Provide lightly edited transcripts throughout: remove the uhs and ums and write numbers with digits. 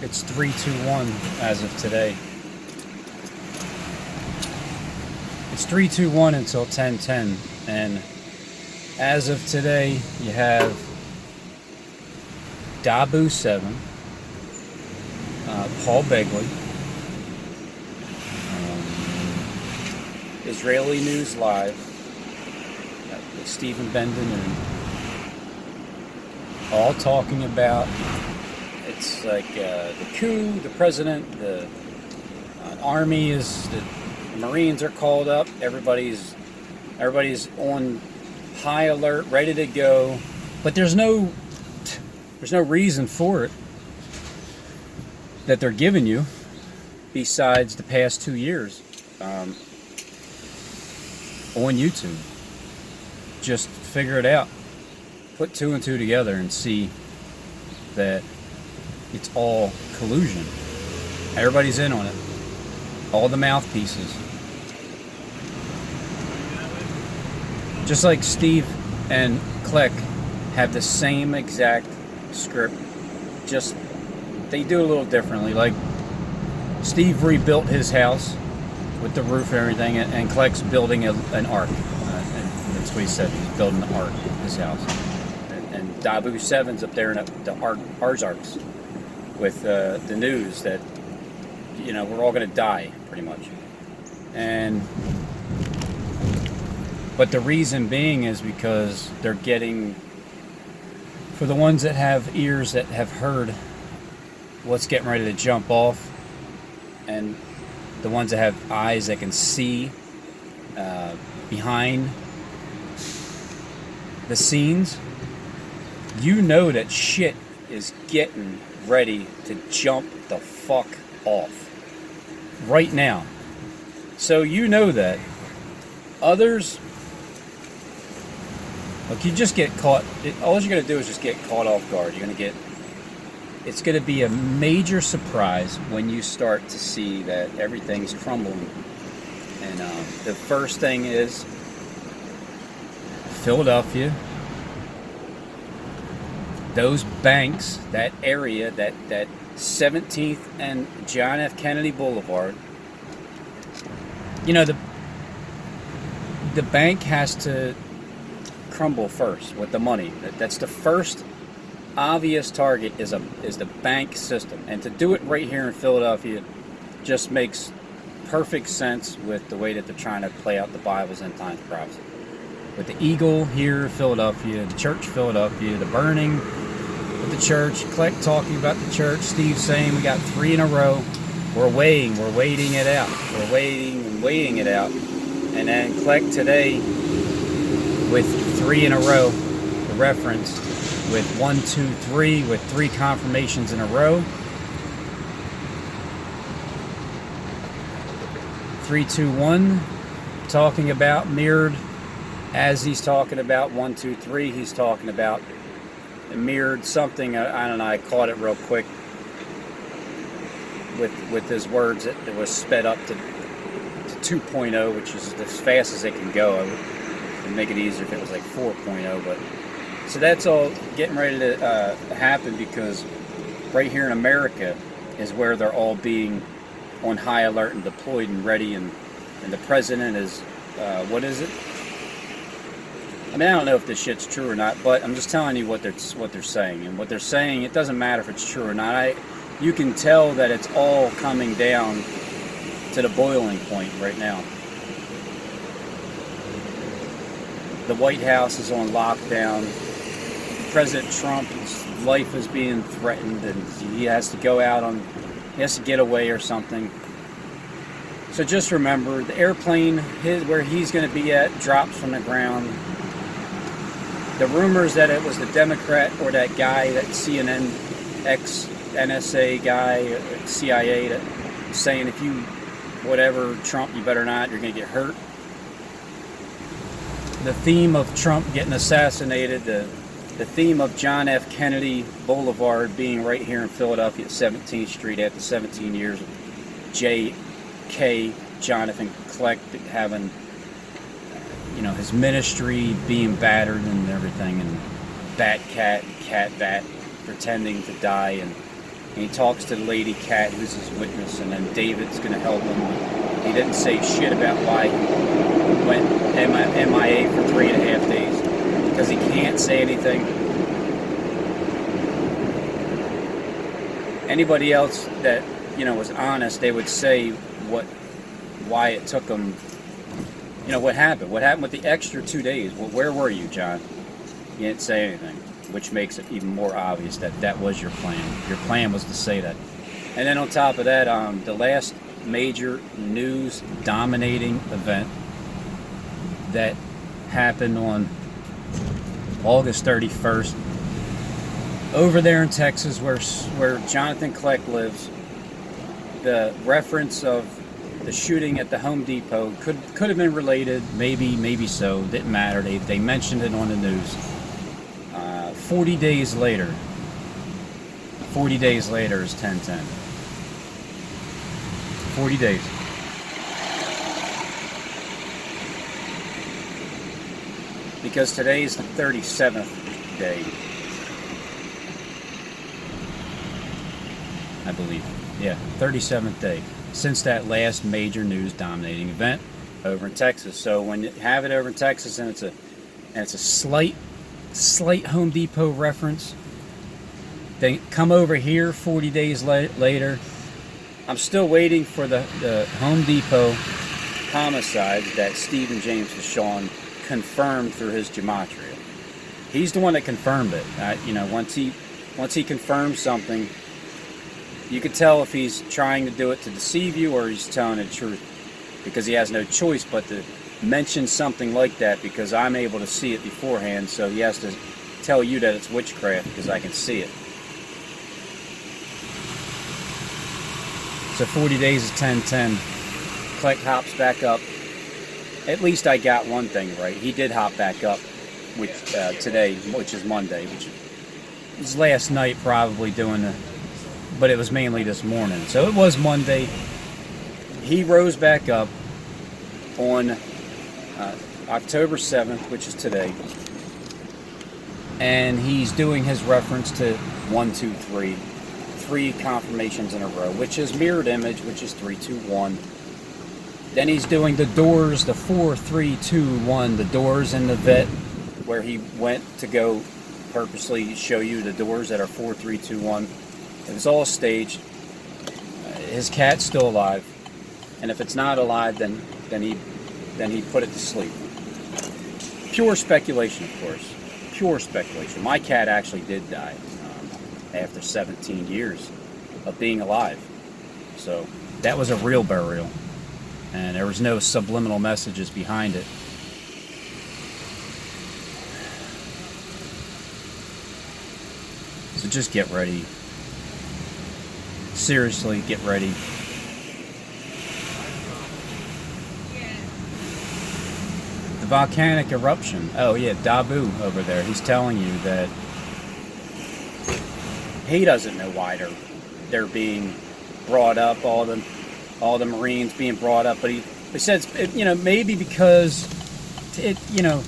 It's 321 as of today. It's 321 until 10:10, and as of today, you have Dabu 7, Paul Begley, Israeli News Live, with Stephen Bendon, all talking about it's like the coup, the president, the army is, the Marines are called up, everybody's on high alert, ready to go, but there's no reason for it that they're giving you besides the past 2 years on YouTube. Just figure it out. Put two and two together and see that it's all collusion. Everybody's in on it. All the mouthpieces. Just like Steve and Kleck have the same exact script, just they do it a little differently. Like Steve rebuilt his house with the roof and everything, and Kleck's building an ark. And that's what he said. He's building the ark, his house. And Dabu 7's up there in the Ozarks with the news that, you know, we're all going to die, pretty much. But the reason being is because they're getting, for the ones that have ears that have heard what's getting ready to jump off, and the ones that have eyes that can see behind the scenes, you know that shit is getting ready to jump the fuck off right now. So you know that. Others, look, you just get caught. All you're going to do is just get caught off guard. It's going to be a major surprise when you start to see that everything's crumbling. And the first thing is Philadelphia. Those banks, that area, that 17th and John F. Kennedy Boulevard, you know, the bank has to crumble first with the money. That's the first obvious target is the bank system, and to do it right here in Philadelphia just makes perfect sense with the way that they're trying to play out the Bible's end times prophecy. With the eagle here in Philadelphia, the church Philadelphia, the burning with the church, Kleck talking about the church, Steve saying we got 3 in a row. We're waiting it out. We're waiting it out. And then Kleck today with 3 in a row, the reference with 1, 2, 3, with 3 confirmations in a row. 3, 2, 1, talking about mirrored as he's talking about 1, 2, 3. He's talking about mirrored something. I don't know. I caught it real quick with his words. It was sped up to 2.0, which is as fast as it can go. It would make it easier if it was like 4.0, but so that's all getting ready to happen, because right here in America is where they're all being on high alert and deployed and ready, and the president is what is it? I mean, I don't know if this shit's true or not, but I'm just telling you what they're saying, and what they're saying, it doesn't matter if it's true or not. You can tell that it's all coming down to the boiling point right now. The White House is on lockdown. President Trump's life is being threatened, and he has to go out he has to get away or something. So just remember, the airplane, where he's going to be at, drops from the ground. The rumors that it was the Democrat or that guy, that CNN ex-NSA guy, CIA, that saying if you whatever Trump, you better not, you're going to get hurt. The theme of Trump getting assassinated, the theme of John F. Kennedy Boulevard being right here in Philadelphia at 17th Street after 17 years of J.K. Jonathan Kleck having, his ministry being battered and everything, and Bat Cat and Cat Bat pretending to die, and And he talks to the lady Cat, who's his witness, and then David's going to help him. He didn't say shit about why he went MIA for 3.5 days, because he can't say anything. Anybody else that, you know, was honest, they would say why it took him, you know, what happened with the extra 2 days. Well, where were you, John? You didn't say anything, which makes it even more obvious that that was your plan. Your plan was to say that. And then on top of that, the last major news dominating event that happened on August 31st over there in Texas, where Jonathan Kleck lives. The reference of the shooting at the Home Depot could have been related, maybe so, didn't matter. They mentioned it on the news. 40 days later is 10/10. 40 days. Because today is the 37th day, I believe. Yeah, 37th day since that last major news dominating event over in Texas. So when you have it over in Texas and it's a slight Home Depot reference, they come over here 40 days later. I'm still waiting for the Home Depot homicides that Stephen James Deshawn confirmed through his gematria. He's the one that confirmed it. You know, once he confirms something, you can tell if he's trying to do it to deceive you or he's telling the truth, because he has no choice but to mention something like that, because I'm able to see it beforehand, so he has to tell you that it's witchcraft because I can see it. So 40 days is 10/10. Kleck hops back up. At least I got one thing right. He did hop back up today, which is Monday, which was last night probably doing the, but it was mainly this morning. So it was Monday. He rose back up on October 7th, which is today, and he's doing his reference to 1, 2, 3, 3 confirmations in a row, which is mirrored image, which is 3, 2, 1. Then he's doing the doors, the 4, 3, 2, 1, the doors in the vet, where he went to go purposely show you the doors that are 4, 3, 2, 1. It was all staged. His cat's still alive, and if it's not alive, then he put it to sleep. Pure speculation, of course. Pure speculation. My cat actually did die after 17 years of being alive. So that was a real burial, and there was no subliminal messages behind it. So just get ready. Seriously, get ready. The volcanic eruption. Oh yeah, Dabu over there. He's telling you that he doesn't know why they're being brought up. All the Marines being brought up, but he says, you know, maybe because it, you know,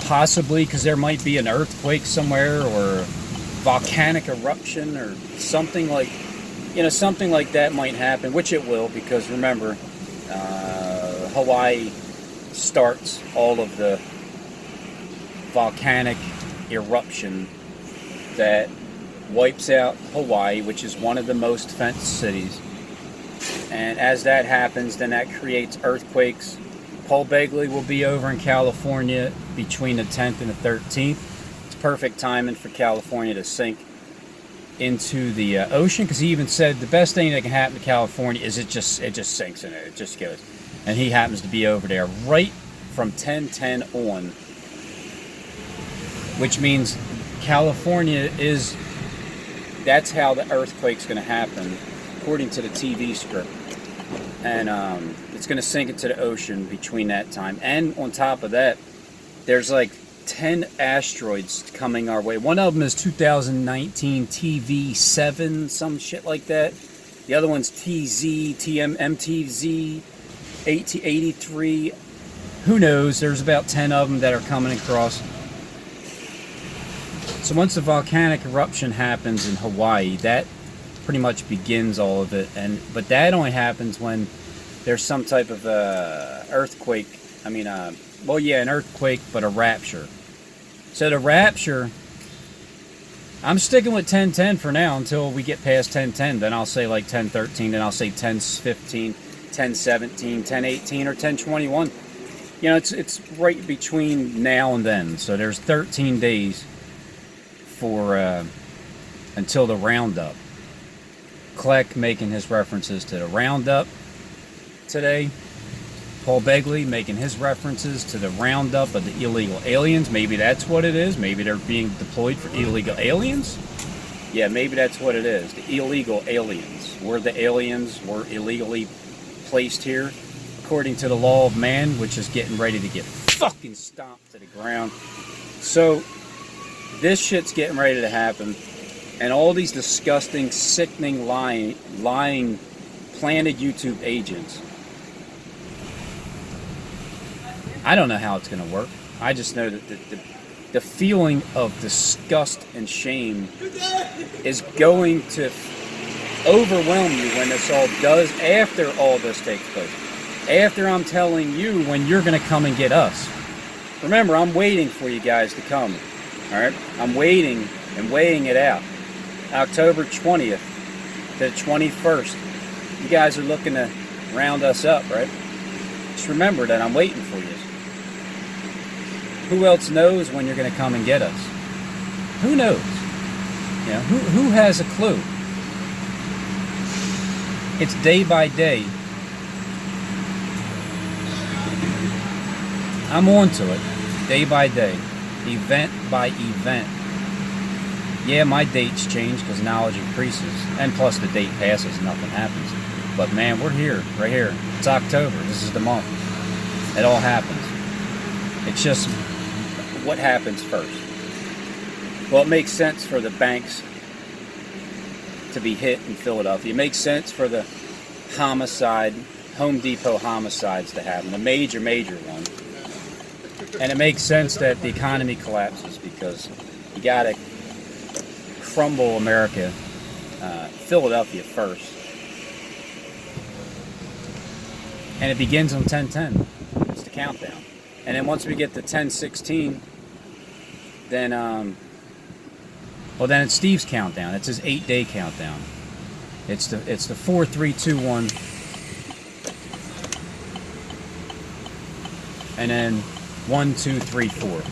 possibly because there might be an earthquake somewhere or a volcanic eruption or something like, you know, something like that might happen, which it will, because remember, Hawaii starts all of the volcanic eruption that wipes out Hawaii, which is one of the most fenced cities. And as that happens, then that creates earthquakes. Paul Begley will be over in California between the 10th and the 13th. It's perfect timing for California to sink into the ocean, because he even said the best thing that can happen to California is it just sinks in it just goes. And he happens to be over there right from 10/10 on, which means California is, that's how the earthquake's going to happen according to the TV script, and it's going to sink into the ocean between that time. And on top of that, there's like 10 asteroids coming our way. One of them is 2019 TV7, some shit like that. The other one's MTZ 83. Who knows? There's about 10 of them that are coming across. So once the volcanic eruption happens in Hawaii, that pretty much begins all of it. But that only happens when there's some type of earthquake. I mean, well, yeah, an earthquake, but a rapture. So the rapture, I'm sticking with 10:10 for now until we get past 10:10. Then I'll say like 10:13. Then I'll say 10:15, 10:17, 10:18, or 10:21. You know, it's right between now and then. So there's 13 days for until the roundup. Kleck making his references to the roundup today. Paul Begley making his references to the roundup of the illegal aliens. Maybe that's what it is. Maybe they're being deployed for illegal aliens. Yeah, maybe that's what it is. The illegal aliens. We're the aliens. We're illegally placed here, according to the law of man, which is getting ready to get fucking stomped to the ground. So, this shit's getting ready to happen. And all these disgusting, sickening, lying, planted YouTube agents. I don't know how it's going to work. I just know that the feeling of disgust and shame is going to overwhelm you when this all does, after all this takes place. After I'm telling you when you're going to come and get us. Remember, I'm waiting for you guys to come. Alright? I'm waiting and weighing it out. October 20th to the 21st. You guys are looking to round us up, right? Just remember that I'm waiting for you. Who else knows when you're going to come and get us? Who knows? You know, who has a clue? It's day by day. I'm on to it. Day by day. Event by event. Yeah, my dates change because knowledge increases. And plus the date passes, nothing happens. But man, we're here, right here. It's October. This is the month. It all happens. It's just what happens first. Well, it makes sense for the banks to be hit in Philadelphia. It makes sense for the homicide, Home Depot homicides to happen, the major one. And it makes sense that the economy collapses because you got to crumble America, Philadelphia first. And it begins on 10:10. It's the countdown. And then once we get to 10:16, then then it's Steve's countdown. It's his 8-day countdown. It's the 4, 3, 2, 1, and then 1, 2, 3, 4.